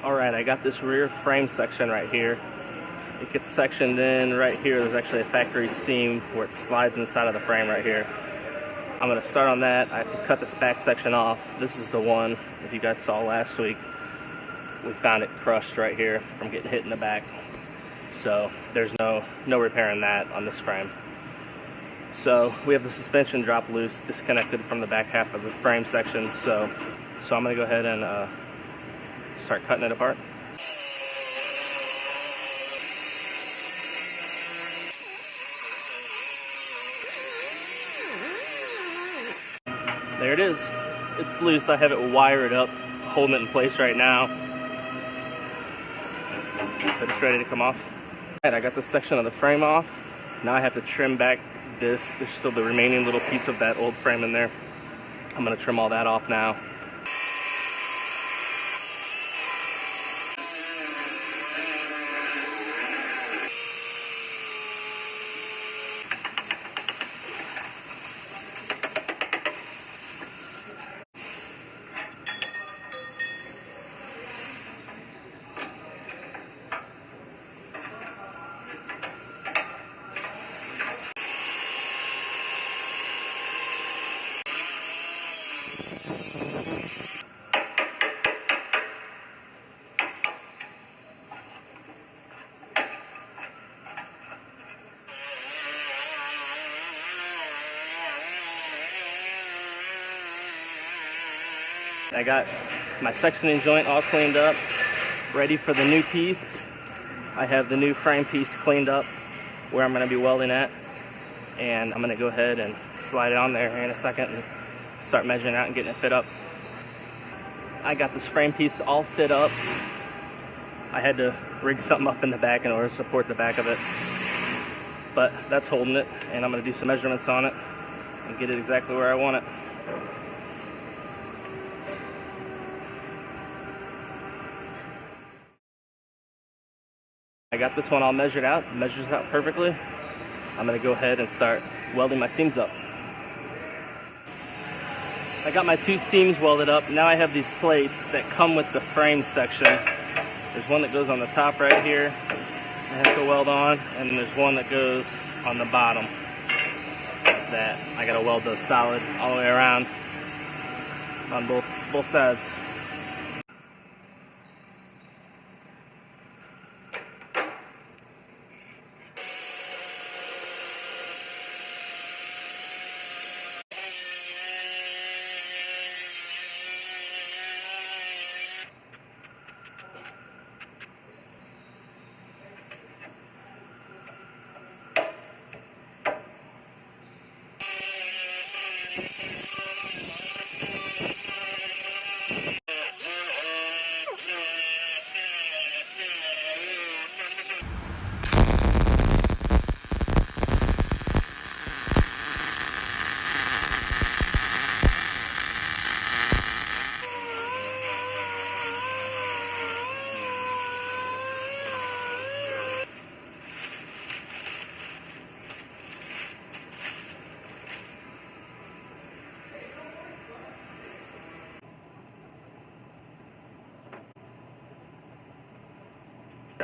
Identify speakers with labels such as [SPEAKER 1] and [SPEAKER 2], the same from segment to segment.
[SPEAKER 1] Alright, I got this rear frame section right here. It gets sectioned in right here. There's actually a factory seam where it slides inside of the frame right here. I'm going to start on that. I have to cut this back section off. This is the one, if you guys saw last week, we found it crushed right here from getting hit in the back. So there's no repairing that on this frame. So we have the suspension drop loose, disconnected from the back half of the frame section. So I'm going to go ahead and start cutting it apart. There it is. It's loose. I have it wired up, holding it in place right now. But it's ready to come off. Alright, I got this section of the frame off. Now I have to trim back this. There's still the remaining little piece of that old frame in there. I'm going to trim all that off now. I got my sectioning joint all cleaned up, ready for the new piece. I have the new frame piece cleaned up where I'm going to be welding at, and I'm going to go ahead and slide it on there here in a second and start measuring out and getting it fit up. I got this frame piece all fit up. I had to rig something up in the back in order to support the back of it, but that's holding it, and I'm going to do some measurements on it and get it exactly where I want it. I got this one all measured out. It measures out perfectly. I'm going to go ahead and start welding my seams up. I got my two seams welded up. Now I have these plates that come with the frame section. There's one that goes on the top right here I have to weld on, and there's one that goes on the bottom that I got to weld those solid all the way around on both sides.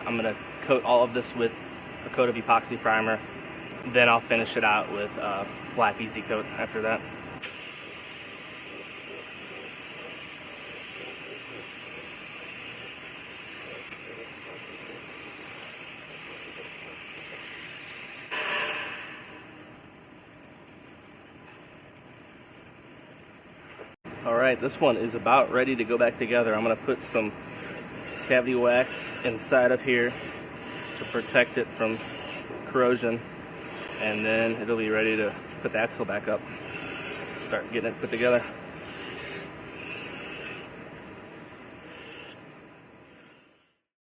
[SPEAKER 1] I'm going to coat all of this with a coat of epoxy primer. Then I'll finish it out with black easy coat after that. Alright, this one is about ready to go back together. I'm going to put some cavity wax inside of here to protect it from corrosion, and then it'll be ready to put the axle back up, start getting it put together.